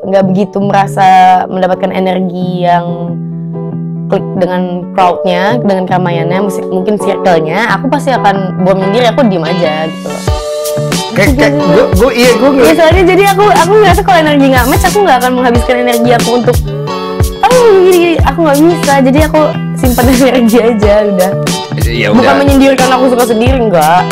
nggak begitu merasa mendapatkan energi yang klik dengan crowdnya, dengan keramaiannya, mungkin circle-nya, aku pasti akan bom sendiri, aku diem aja gitu loh. Gue soalnya jadi aku ngerasa kalau energi nggak match, aku nggak akan menghabiskan energi aku untuk aku nggak bisa, jadi aku simpan energi aja udah. Ya bukan udah. menyindir karena aku suka sendiri, enggak.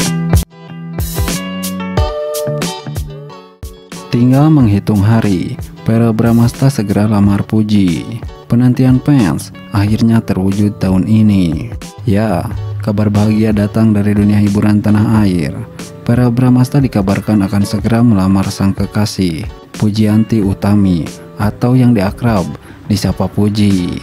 Tinggal menghitung hari, Verrell Bramasta segera lamar Puji. Penantian fans akhirnya terwujud tahun ini. Ya, kabar bahagia datang dari dunia hiburan tanah air. Verrell Bramasta dikabarkan akan segera melamar sang kekasih, Pujianti Utami, atau yang diakrab disapa Puji.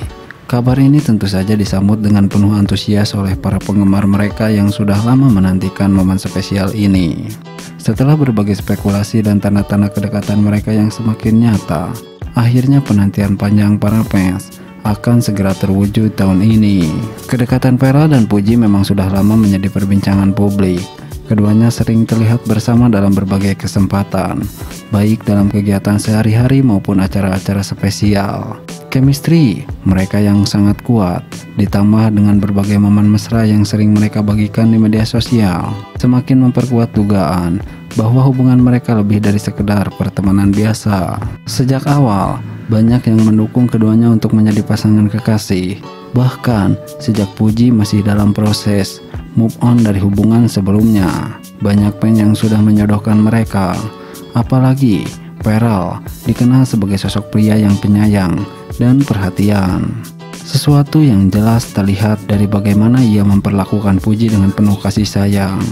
Kabar ini tentu saja disambut dengan penuh antusias oleh para penggemar mereka yang sudah lama menantikan momen spesial ini. Setelah berbagai spekulasi dan tanda-tanda kedekatan mereka yang semakin nyata, akhirnya penantian panjang para fans akan segera terwujud tahun ini. Kedekatan Verrell dan Puji memang sudah lama menjadi perbincangan publik. Keduanya sering terlihat bersama dalam berbagai kesempatan, baik dalam kegiatan sehari-hari maupun acara-acara spesial. Chemistry mereka yang sangat kuat, ditambah dengan berbagai momen mesra yang sering mereka bagikan di media sosial, semakin memperkuat dugaan bahwa hubungan mereka lebih dari sekedar pertemanan biasa. Sejak awal, banyak yang mendukung keduanya untuk menjadi pasangan kekasih. Bahkan, sejak Puji masih dalam proses move on dari hubungan sebelumnya, banyak fans yang sudah menjodohkan mereka. Apalagi, Verrell dikenal sebagai sosok pria yang penyayang dan perhatian. Sesuatu yang jelas terlihat dari bagaimana ia memperlakukan Puji dengan penuh kasih sayang.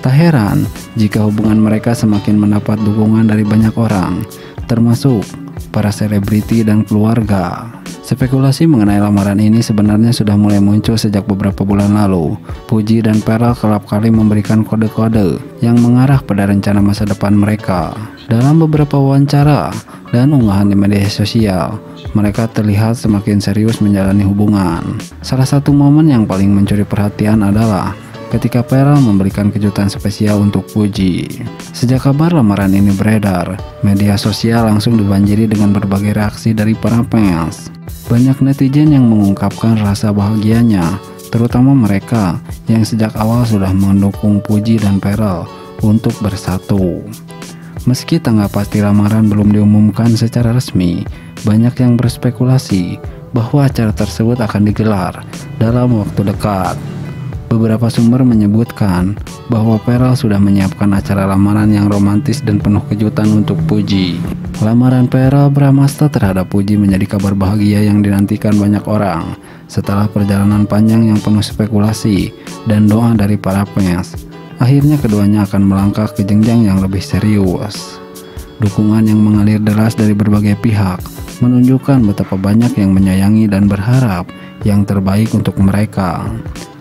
Tak heran jika hubungan mereka semakin mendapat dukungan dari banyak orang, termasuk para selebriti dan keluarga. Spekulasi mengenai lamaran ini sebenarnya sudah mulai muncul sejak beberapa bulan lalu. Puji dan Verrell kerap kali memberikan kode-kode yang mengarah pada rencana masa depan mereka. Dalam beberapa wawancara dan unggahan di media sosial, mereka terlihat semakin serius menjalani hubungan. Salah satu momen yang paling mencuri perhatian adalah ketika Verrell memberikan kejutan spesial untuk Puji. Sejak kabar lamaran ini beredar, media sosial langsung dibanjiri dengan berbagai reaksi dari para fans. Banyak netizen yang mengungkapkan rasa bahagianya, terutama mereka yang sejak awal sudah mendukung Puji dan Verrell untuk bersatu. Meski tanggal pasti lamaran belum diumumkan secara resmi, banyak yang berspekulasi bahwa acara tersebut akan digelar dalam waktu dekat. Beberapa sumber menyebutkan bahwa Verrell sudah menyiapkan acara lamaran yang romantis dan penuh kejutan untuk Puji. Lamaran Verrell Bramasta terhadap Puji menjadi kabar bahagia yang dinantikan banyak orang setelah perjalanan panjang yang penuh spekulasi dan doa dari para fans. Akhirnya keduanya akan melangkah ke jenjang yang lebih serius. Dukungan yang mengalir deras dari berbagai pihak menunjukkan betapa banyak yang menyayangi dan berharap yang terbaik untuk mereka.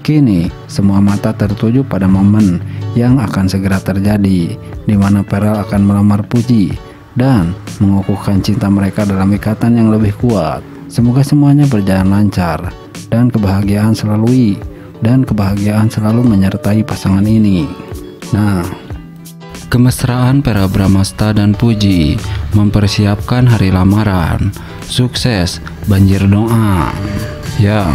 Kini, semua mata tertuju pada momen yang akan segera terjadi, di mana Verrell akan melamar Puji dan mengukuhkan cinta mereka dalam ikatan yang lebih kuat. Semoga semuanya berjalan lancar dan kebahagiaan selalu menyertai pasangan ini. Nah, kemesraan Verrell Bramasta dan Puji mempersiapkan hari lamaran. Sukses, banjir doa. Ya,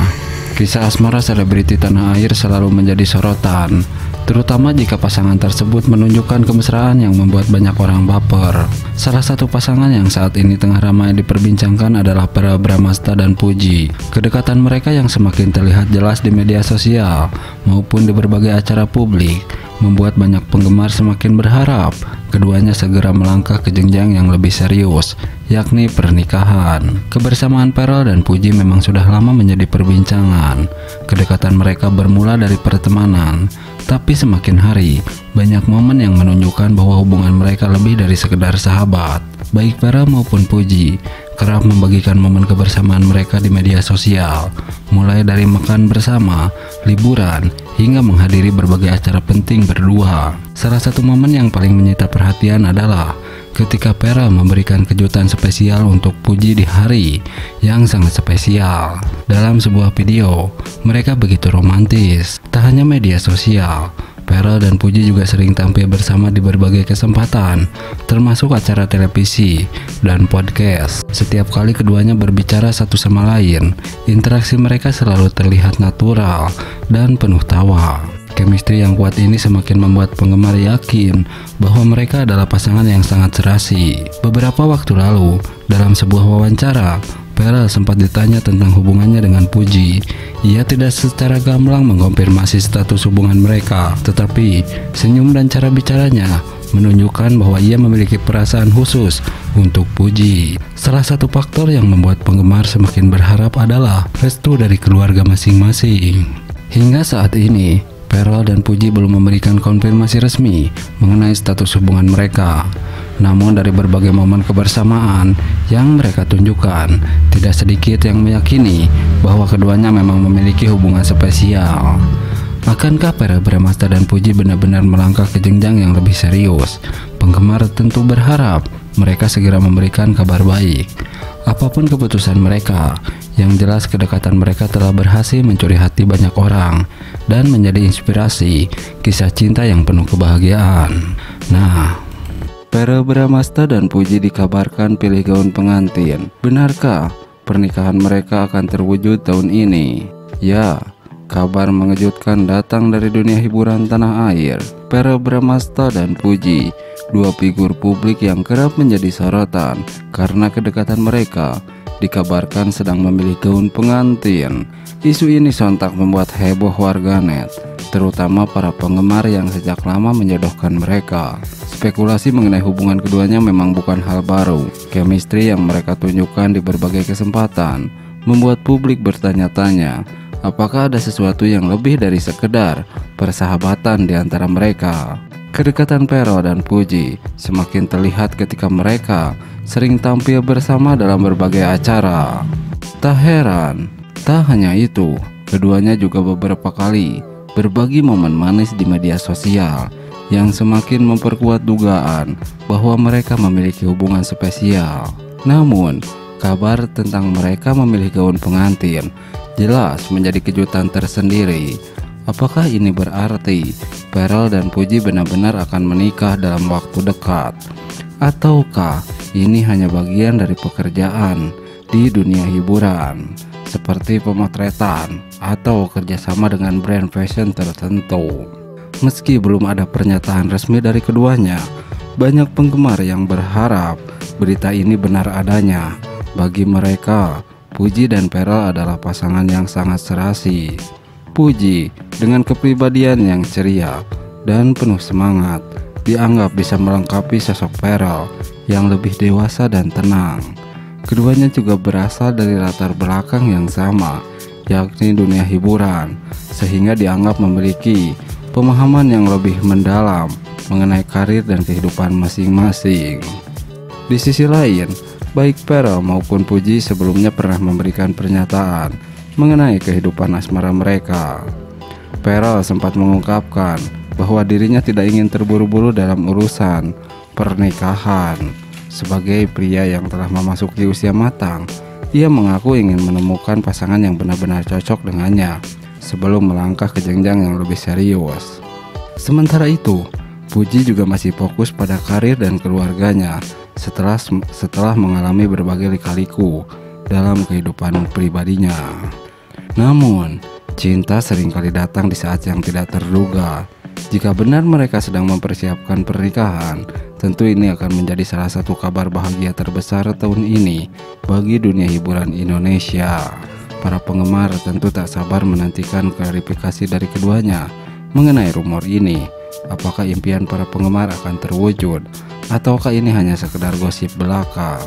kisah asmara selebriti tanah air selalu menjadi sorotan, terutama jika pasangan tersebut menunjukkan kemesraan yang membuat banyak orang baper. Salah satu pasangan yang saat ini tengah ramai diperbincangkan adalah Verrell Bramasta dan Puji. Kedekatan mereka yang semakin terlihat jelas di media sosial maupun di berbagai acara publik membuat banyak penggemar semakin berharap keduanya segera melangkah ke jenjang yang lebih serius, yakni pernikahan. Kebersamaan Verrell dan Puji memang sudah lama menjadi perbincangan. Kedekatan mereka bermula dari pertemanan, tapi semakin hari banyak momen yang menunjukkan bahwa hubungan mereka lebih dari sekedar sahabat. Baik Verrell maupun Puji kerap membagikan momen kebersamaan mereka di media sosial, mulai dari makan bersama, liburan, hingga menghadiri berbagai acara penting berdua. Salah satu momen yang paling menyita perhatian adalah ketika Verrell memberikan kejutan spesial untuk Puji di hari yang sangat spesial. Dalam sebuah video, mereka begitu romantis. Tak hanya media sosial, Pearl dan Puji juga sering tampil bersama di berbagai kesempatan, termasuk acara televisi dan podcast. Setiap kali keduanya berbicara satu sama lain, interaksi mereka selalu terlihat natural dan penuh tawa. Chemistry yang kuat ini semakin membuat penggemar yakin bahwa mereka adalah pasangan yang sangat serasi. Beberapa waktu lalu, dalam sebuah wawancara, Pearl sempat ditanya tentang hubungannya dengan Puji. Ia tidak secara gamblang mengkonfirmasi status hubungan mereka, tetapi senyum dan cara bicaranya menunjukkan bahwa ia memiliki perasaan khusus untuk Puji. Salah satu faktor yang membuat penggemar semakin berharap adalah restu dari keluarga masing-masing. Hingga saat ini, Pearl dan Puji belum memberikan konfirmasi resmi mengenai status hubungan mereka. Namun dari berbagai momen kebersamaan yang mereka tunjukkan, tidak sedikit yang meyakini bahwa keduanya memang memiliki hubungan spesial. Akankah Pearl Bramasta dan Puji benar-benar melangkah ke jenjang yang lebih serius? Penggemar tentu berharap mereka segera memberikan kabar baik. Apapun keputusan mereka, yang jelas kedekatan mereka telah berhasil mencuri hati banyak orang dan menjadi inspirasi kisah cinta yang penuh kebahagiaan. Nah, Pearl Bramasta dan Puji dikabarkan pilih gaun pengantin. Benarkah pernikahan mereka akan terwujud tahun ini? Ya, kabar mengejutkan datang dari dunia hiburan tanah air. Pearl Bramasta dan Puji, dua figur publik yang kerap menjadi sorotan karena kedekatan mereka, dikabarkan sedang memilih gaun pengantin. Isu ini sontak membuat heboh warganet, terutama para penggemar yang sejak lama menjodohkan mereka. Spekulasi mengenai hubungan keduanya memang bukan hal baru. Chemistry yang mereka tunjukkan di berbagai kesempatan membuat publik bertanya-tanya, apakah ada sesuatu yang lebih dari sekedar persahabatan di antara mereka. Kedekatan Pearl dan Puji semakin terlihat ketika mereka sering tampil bersama dalam berbagai acara. Tak heran, tak hanya itu, keduanya juga beberapa kali berbagi momen manis di media sosial yang semakin memperkuat dugaan bahwa mereka memiliki hubungan spesial. Namun, kabar tentang mereka memilih gaun pengantin jelas menjadi kejutan tersendiri. Apakah ini berarti Pearl dan Puji benar-benar akan menikah dalam waktu dekat? Ataukah ini hanya bagian dari pekerjaan di dunia hiburan, seperti pemotretan atau kerjasama dengan brand fashion tertentu? Meski belum ada pernyataan resmi dari keduanya, banyak penggemar yang berharap berita ini benar adanya. Bagi mereka, Puji dan Pearl adalah pasangan yang sangat serasi. Puji dengan kepribadian yang ceria dan penuh semangat dianggap bisa melengkapi sosok Pearl yang lebih dewasa dan tenang. Keduanya juga berasal dari latar belakang yang sama, yakni dunia hiburan, sehingga dianggap memiliki pemahaman yang lebih mendalam mengenai karir dan kehidupan masing-masing. Di sisi lain, baik Pearl maupun Puji sebelumnya pernah memberikan pernyataan mengenai kehidupan asmara mereka. Pearl sempat mengungkapkan bahwa dirinya tidak ingin terburu-buru dalam urusan pernikahan. Sebagai pria yang telah memasuki usia matang, ia mengaku ingin menemukan pasangan yang benar-benar cocok dengannya sebelum melangkah ke jenjang yang lebih serius. Sementara itu, Puji juga masih fokus pada karir dan keluarganya setelah mengalami berbagai lika-liku dalam kehidupan pribadinya. Namun, cinta seringkali datang di saat yang tidak terduga. Jika benar mereka sedang mempersiapkan pernikahan, tentu ini akan menjadi salah satu kabar bahagia terbesar tahun ini bagi dunia hiburan Indonesia. Para penggemar tentu tak sabar menantikan klarifikasi dari keduanya mengenai rumor ini. Apakah impian para penggemar akan terwujud, ataukah ini hanya sekedar gosip belaka?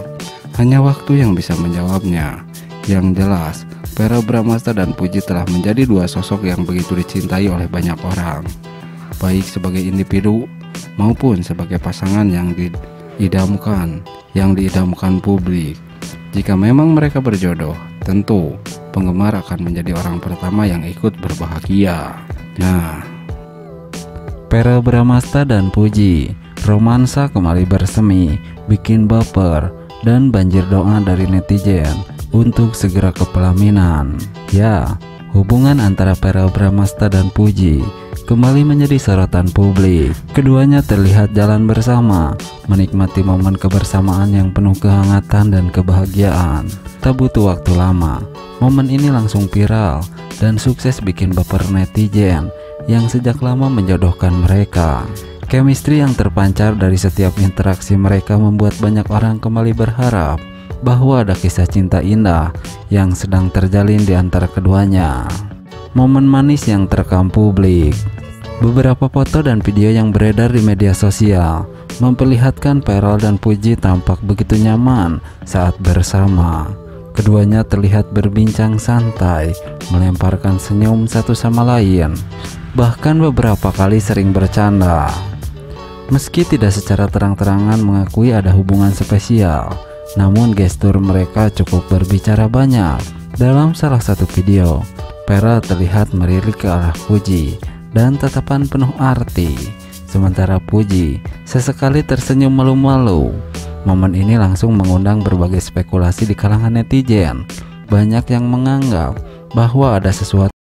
Hanya waktu yang bisa menjawabnya. Yang jelas, Pearl Bramasta dan Puji telah menjadi dua sosok yang begitu dicintai oleh banyak orang, baik sebagai individu maupun sebagai pasangan yang diidamkan publik. Jika memang mereka berjodoh, tentu penggemar akan menjadi orang pertama yang ikut berbahagia. Nah, Pearl Bramasta dan Puji, romansa kembali bersemi, bikin baper dan banjir doa dari netizen untuk segera ke pelaminan. Ya, hubungan antara Pearl Bramasta dan Puji kembali menjadi sorotan publik. Keduanya terlihat jalan bersama, menikmati momen kebersamaan yang penuh kehangatan dan kebahagiaan. Tak butuh waktu lama, momen ini langsung viral dan sukses bikin baper netizen yang sejak lama menjodohkan mereka. Chemistry yang terpancar dari setiap interaksi mereka membuat banyak orang kembali berharap bahwa ada kisah cinta indah yang sedang terjalin di antara keduanya. Momen manis yang terekam publik. Beberapa foto dan video yang beredar di media sosial memperlihatkan Pearl dan Puji tampak begitu nyaman saat bersama. Keduanya terlihat berbincang santai, melemparkan senyum satu sama lain, bahkan beberapa kali sering bercanda. Meski tidak secara terang-terangan mengakui ada hubungan spesial, namun gestur mereka cukup berbicara banyak. Dalam salah satu video, Pearl terlihat melirik ke arah Puji dan tatapan penuh arti, sementara Puji sesekali tersenyum malu-malu. Momen ini langsung mengundang berbagai spekulasi di kalangan netizen. Banyak yang menganggap bahwa ada sesuatu